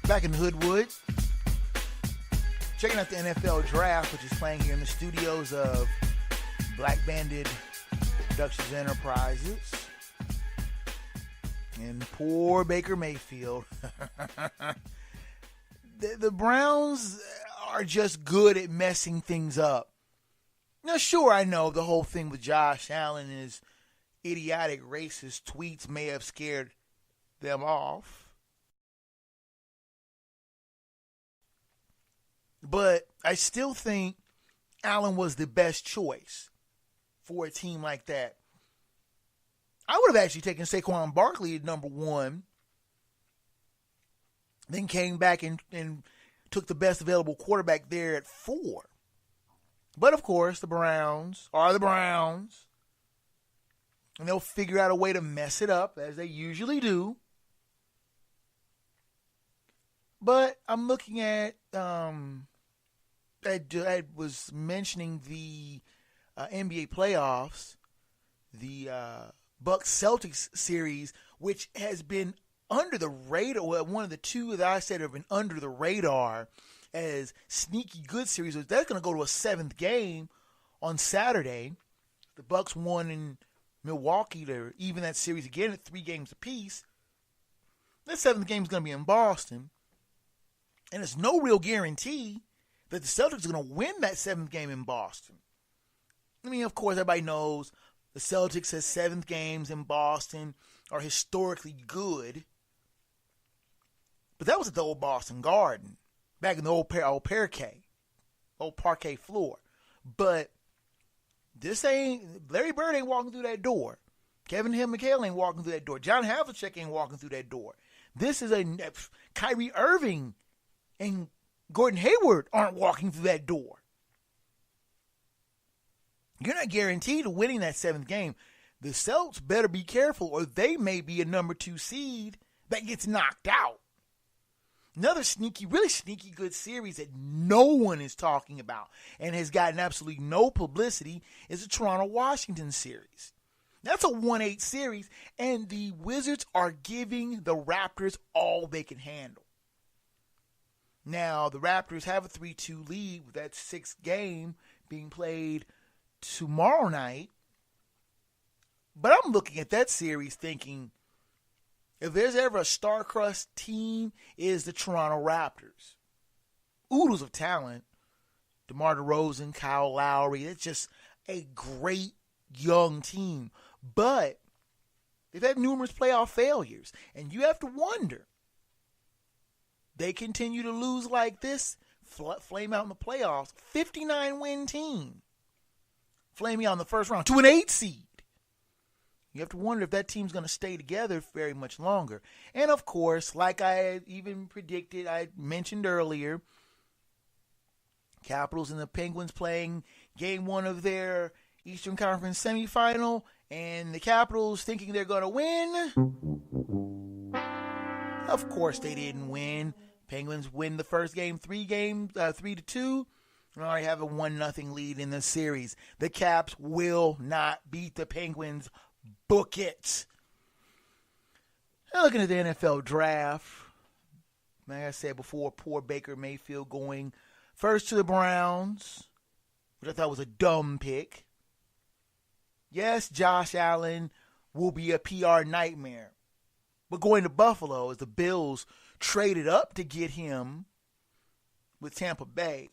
Back in Hoodwood, checking out the NFL Draft, which is playing here in the studios of Black Bandit Productions Enterprises. And poor Baker Mayfield. the Browns are just good at messing things up. Now, sure, I know the whole thing with Josh Allen and his idiotic racist tweets may have scared them off. But I still think Allen was the best choice for a team like that. I would have actually taken Saquon Barkley at number one, then came back and took the best available quarterback there at 4. But, of course, the Browns are the Browns, and they'll figure out a way to mess it up, as they usually do. But I'm looking at, I was mentioning the NBA playoffs, the Bucks-Celtics series, which has been under the radar. Well, one of the two that I said have been under the radar as sneaky good series. That's going to go to a 7th game on Saturday. The Bucks won in Milwaukee to even that series again at 3 games apiece. That 7th game is going to be in Boston. And it's no real guarantee that the Celtics are going to win that 7th game in Boston. I mean, of course, everybody knows the Celtics' 7th games in Boston are historically good. But that was at the old Boston Garden, back in the old parquet floor. But this ain't, Larry Bird ain't walking through that door. Kevin McHale ain't walking through that door. John Havlicek ain't walking through that door. This is Kyrie Irving and Gordon Hayward aren't walking through that door. You're not guaranteed of winning that 7th game. The Celtics better be careful, or they may be a number 2 seed that gets knocked out. Another really sneaky good series that no one is talking about and has gotten absolutely no publicity is the Toronto-Washington series. That's a 1-8 series, and the Wizards are giving the Raptors all they can handle. Now, the Raptors have a 3-2 lead with that 6th game being played tomorrow night. But I'm looking at that series thinking, if there's ever a star-crossed team, it is the Toronto Raptors. Oodles of talent. DeMar DeRozan, Kyle Lowry. It's just a great young team. But they've had numerous playoff failures. And you have to wonder, they continue to lose like this, flame out in the playoffs, 59-win team. Flaming out in the first round to an 8 seed. You have to wonder if that team's going to stay together very much longer. And, of course, like I even predicted, I mentioned earlier, Capitals and the Penguins playing game 1 of their Eastern Conference semifinal, and the Capitals thinking they're going to win. Of course they didn't win. Penguins win the first game 3-2. We already have a 1-0 lead in the series. The Caps will not beat the Penguins. Book it. Now looking at the NFL draft, like I said before, poor Baker Mayfield going first to the Browns, which I thought was a dumb pick. Yes, Josh Allen will be a PR nightmare. But going to Buffalo as the Bills traded up to get him with Tampa Bay.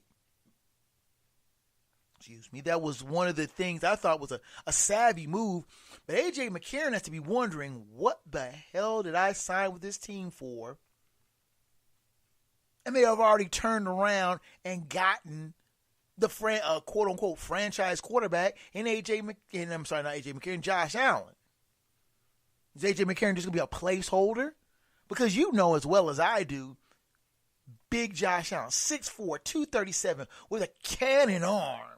That was one of the things I thought was a savvy move. But A.J. McCarron has to be wondering, what the hell did I sign with this team for? And they have already turned around and gotten the quote-unquote franchise quarterback in Josh Allen. Is A.J. McCarron just going to be a placeholder? Because you know as well as I do, big Josh Allen, 6'4", 237, with a cannon arm.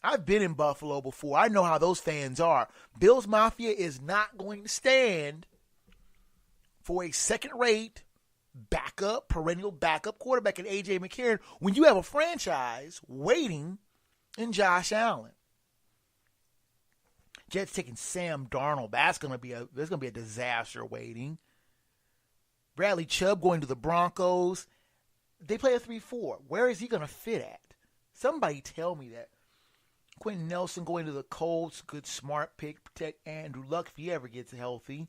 I've been in Buffalo before. I know how those fans are. Bills Mafia is not going to stand for a second-rate perennial backup quarterback in A.J. McCarron when you have a franchise waiting in Josh Allen. Jets taking Sam Darnold. There's going to be a disaster waiting. Bradley Chubb going to the Broncos. They play a 3-4. Where is he going to fit at? Somebody tell me that. Quentin Nelson going to the Colts. Good, smart pick. Protect Andrew Luck if he ever gets healthy.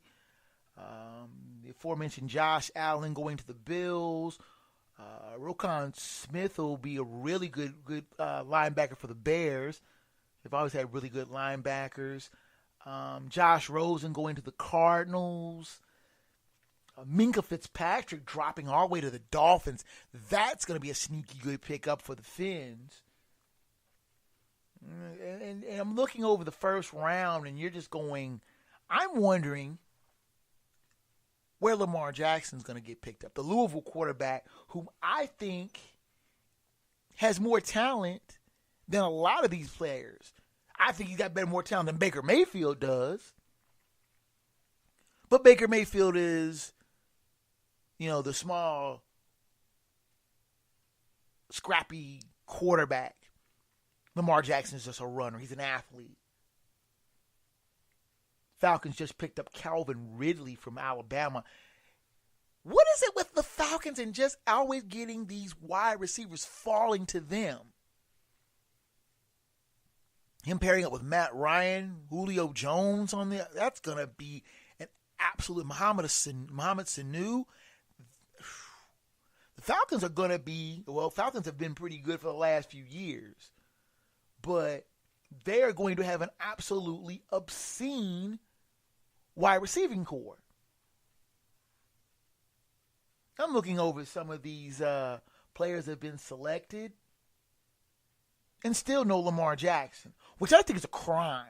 The aforementioned Josh Allen going to the Bills. Roquan Smith will be a really good linebacker for the Bears. They've always had really good linebackers. Josh Rosen going to the Cardinals. Minka Fitzpatrick dropping all the way to the Dolphins. That's going to be a sneaky good pickup for the Fins. And I'm looking over the first round, and you're just going, I'm wondering where Lamar Jackson's going to get picked up. The Louisville quarterback, whom I think has more talent than a lot of these players. I think he's got more talent than Baker Mayfield does. But Baker Mayfield is, the small, scrappy quarterback. Lamar Jackson is just a runner. He's an athlete. Falcons just picked up Calvin Ridley from Alabama. What is it with the Falcons and just always getting these wide receivers falling to them? Him pairing up with Matt Ryan, Julio Jones on there, that's going to be an absolute Mohamed Sanu. The Falcons are going to be, Falcons have been pretty good for the last few years, but they are going to have an absolutely obscene wide receiving core. I'm looking over some of these players that have been selected and still no Lamar Jackson, which I think is a crime,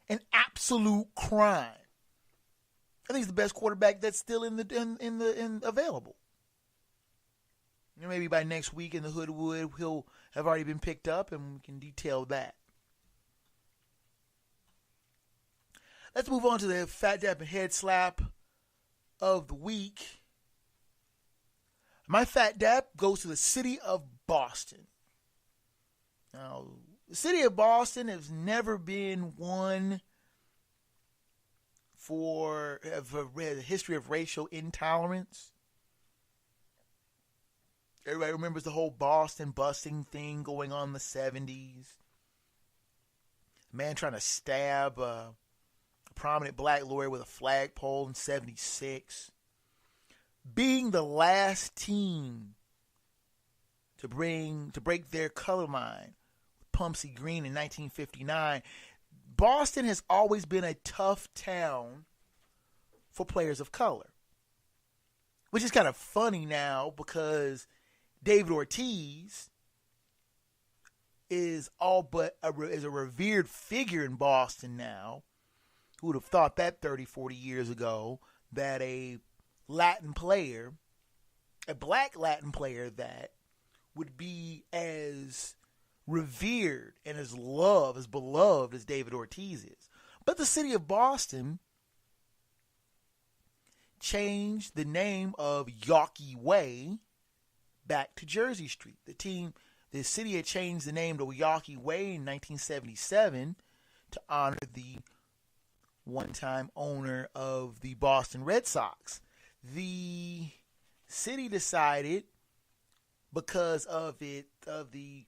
an absolute crime. I think he's the best quarterback that's still in available. Maybe by next week in the Hoodwood, he'll have already been picked up, and we can detail that. Let's move on to the Fat Dap and Head Slap of the week. My Fat Dap goes to the city of Boston. Now, the city of Boston has never been one for a history of racial intolerance. Everybody remembers the whole Boston busing thing going on in the 70s. A man trying to stab a prominent black lawyer with a flagpole in 76. Being the last team to break their color line with Pumpsie Green in 1959, Boston has always been a tough town for players of color. Which is kind of funny now because David Ortiz is a revered figure in Boston now. Who would have thought that 30, 40 years ago that a Latin player, a black Latin player that would be as revered and as beloved as David Ortiz is. But the city of Boston changed the name of Yawkey Way back to Jersey Street. The city had changed the name to Yawkey Way in 1977 to honor the one-time owner of the Boston Red Sox. The city decided, because of the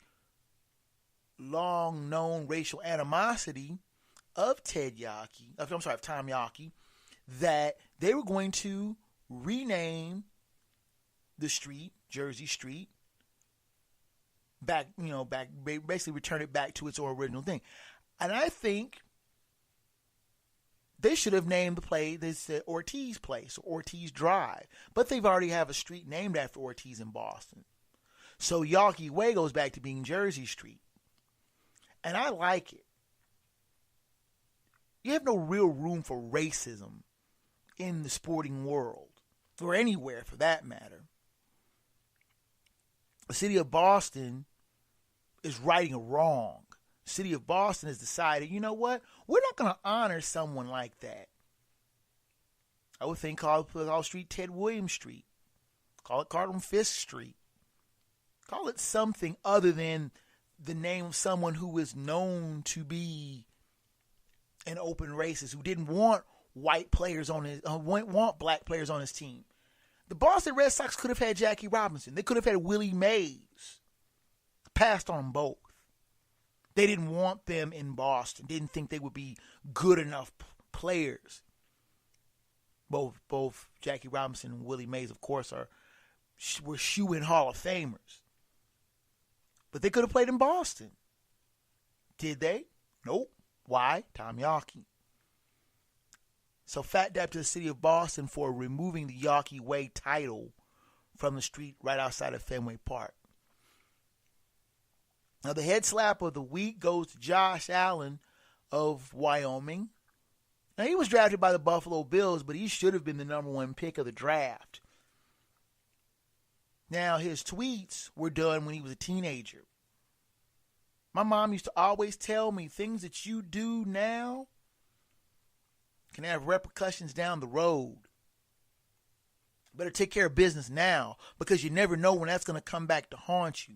long-known racial animosity of Tom Yawkey, that they were going to rename the street, Jersey Street, basically return it back to its original thing. And I think they should have named the place Ortiz Place, or Ortiz Drive. But they've already have a street named after Ortiz in Boston. So Yawkey Way goes back to being Jersey Street. And I like it. You have no real room for racism in the sporting world, or anywhere for that matter. The city of Boston is righting a wrong. The city of Boston has decided, you know what? We're not going to honor someone like that. I would think call street Ted Williams Street. Call it Cardinal Fisk Street. Call it something other than the name of someone who is known to be an open racist, who didn't want white players on want black players on his team. The Boston Red Sox could have had Jackie Robinson. They could have had Willie Mays. Passed on both. They didn't want them in Boston. Didn't think they would be good enough players. Both Jackie Robinson and Willie Mays, of course, were shoo-in Hall of Famers. But they could have played in Boston. Did they? Nope. Why? Tom Yawkey. So Phat dapped to the city of Boston for removing the Yawkey Way title from the street right outside of Fenway Park. Now the head slap of the week goes to Josh Allen of Wyoming. Now he was drafted by the Buffalo Bills, but he should have been the number one pick of the draft. Now his tweets were done when he was a teenager. My mom used to always tell me things that you do now can have repercussions down the road. Better take care of business now because you never know when that's going to come back to haunt you.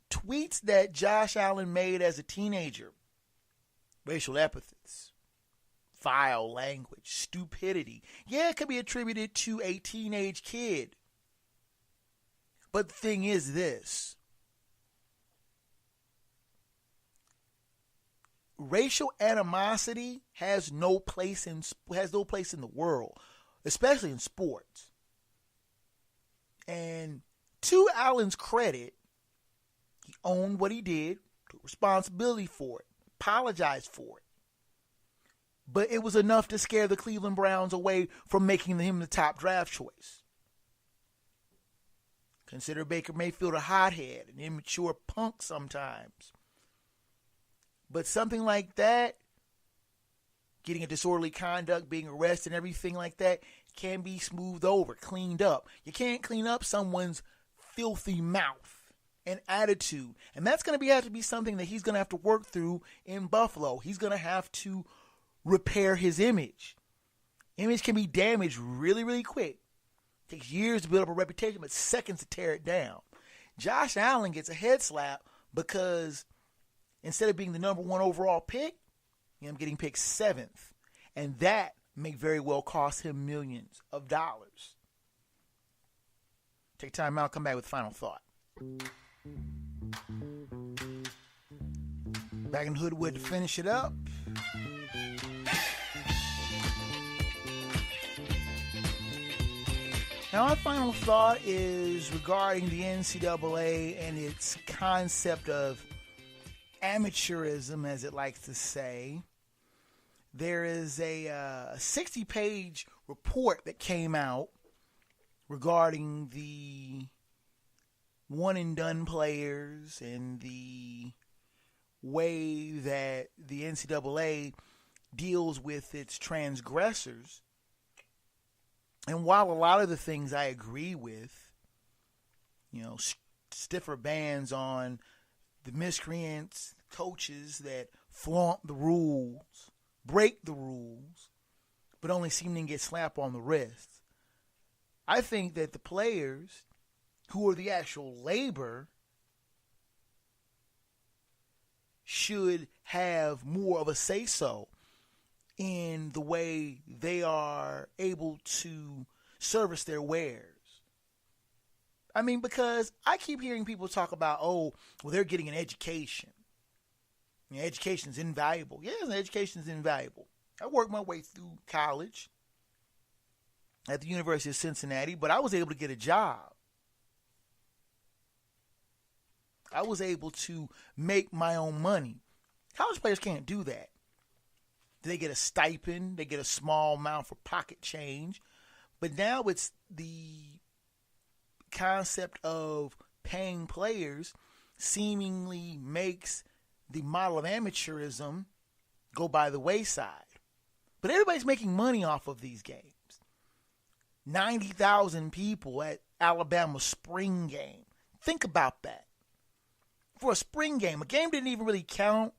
Tweets that Josh Allen made as a teenager, racial epithets, vile language, stupidity. Yeah, it could be attributed to a teenage kid. But the thing is this. Racial animosity has no place in the world, especially in sports. And to Allen's credit, he owned what he did, took responsibility for it, apologized for it. But it was enough to scare the Cleveland Browns away from making him the top draft choice. Consider Baker Mayfield a hothead, an immature punk sometimes. But something like that, getting a disorderly conduct, being arrested and everything like that, can be smoothed over, cleaned up. You can't clean up someone's filthy mouth and attitude. And that's going to have to be something that he's going to have to work through in Buffalo. He's going to have to repair his image. Image can be damaged really, really quick. It takes years to build up a reputation, but seconds to tear it down. Josh Allen gets a head slap because instead of being the number one overall pick, I'm getting picked 7th. And that may very well cost him millions of dollars. Take time out, come back with final thought. Back in Hoodwood to finish it up. Now, my final thought is regarding the NCAA and its concept of amateurism, as it likes to say. There is a 60-page report that came out regarding the one-and-done players and the way that the NCAA deals with its transgressors. And while a lot of the things I agree with, stiffer bans on the miscreants, coaches that flaunt the rules, break the rules, but only seem to get slapped on the wrist. I think that the players who are the actual labor should have more of a say-so in the way they are able to service their wares. I mean, because I keep hearing people talk about, they're getting an education. Education is invaluable. Yes, education is invaluable. I worked my way through college at the University of Cincinnati, but I was able to get a job. I was able to make my own money. College players can't do that. They get a stipend. They get a small amount for pocket change. But now it's the concept of paying players seemingly makes the model of amateurism go by the wayside. But everybody's making money off of these games. 90,000 people at Alabama's spring game. Think about that. For a spring game, a game didn't even really count,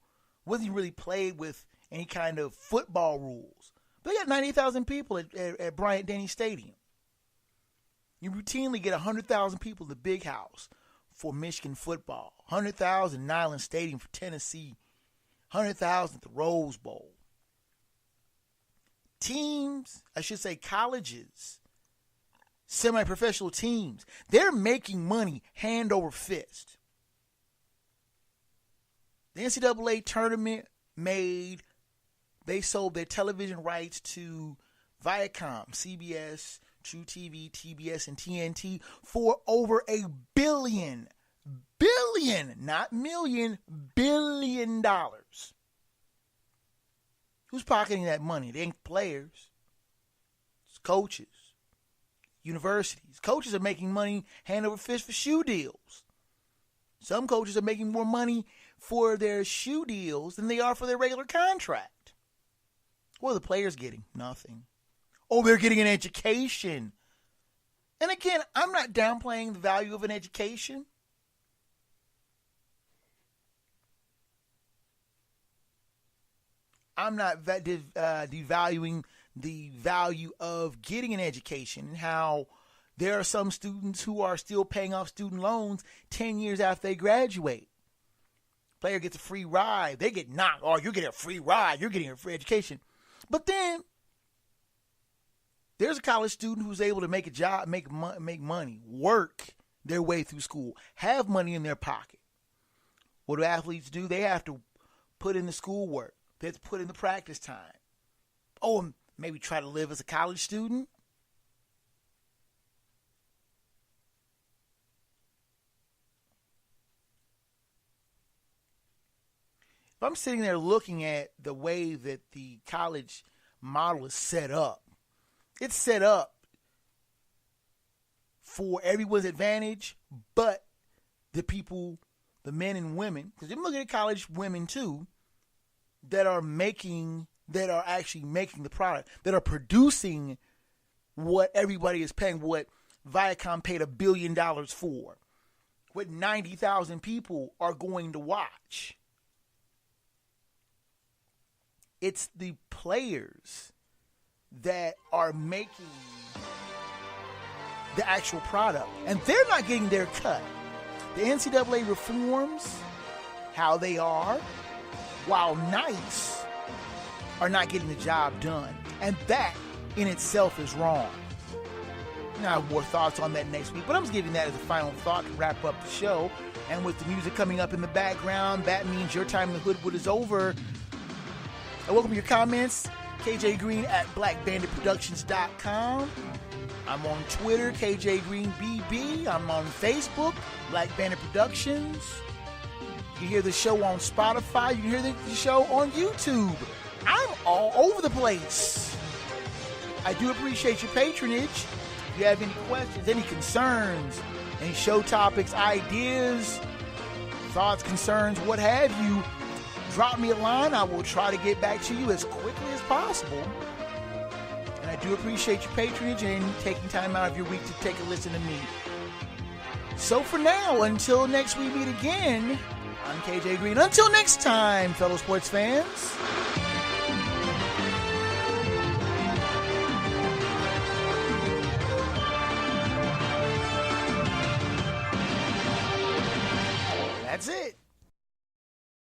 wasn't really played with any kind of football rules. But they got 90,000 people at Bryant-Denny Stadium. You routinely get 100,000 people at the Big House for Michigan football, 100,000 Neyland Stadium for Tennessee, 100,000 at the Rose Bowl. Teams, colleges, semi-professional teams. They're making money hand over fist. The NCAA tournament they sold their television rights to Viacom, CBS, True TV, TBS, and TNT for over $1 billion. Billion, not million, $1 billion. Who's pocketing that money? It ain't players. It's coaches. Universities. Coaches are making money hand over fist for shoe deals. Some coaches are making more money for their shoe deals than they are for their regular contract. What are the players getting? Nothing. Oh, they're getting an education. And again, I'm not downplaying the value of an education. I'm not devaluing the value of getting an education and how there are some students who are still paying off student loans 10 years after they graduate. Player gets a free ride. They get knocked. Oh, you're getting a free ride. You're getting a free education. But then there's a college student who's able to make a job, make money, work their way through school, have money in their pocket. What do athletes do? They have to put in the schoolwork. They have to put in the practice time. Oh, and maybe try to live as a college student. If I'm sitting there looking at the way that the college model is set up, it's set up for everyone's advantage, but the people, the men and women, because I'm looking at college women too, that are actually making the product, that are producing what everybody is paying, what Viacom paid $1 billion for, what 90,000 people are going to watch. It's the players that are making the actual product, and they're not getting their cut. The NCAA reforms how they are, while nice, are not getting the job done. And that in itself is wrong. I have more thoughts on that next week, but I'm just giving that as a final thought to wrap up the show. And with the music coming up in the background, that means your time in the Hoodwood is over. I welcome your comments. KJ Green at blackbanditproductions.com. I'm on Twitter, KJ Green BB. I'm on Facebook, Black Bandit Productions. You can hear the show on Spotify. You can hear the show on YouTube. I'm all over the place. I do appreciate your patronage. If you have any questions, any concerns, any show topics, ideas, thoughts, concerns, what have you, drop me a line. I will try to get back to you as quickly as possible. And I do appreciate your patronage and taking time out of your week to take a listen to me. So for now, until next we meet again, I'm KJ Green. Until next time, fellow sports fans. That's it.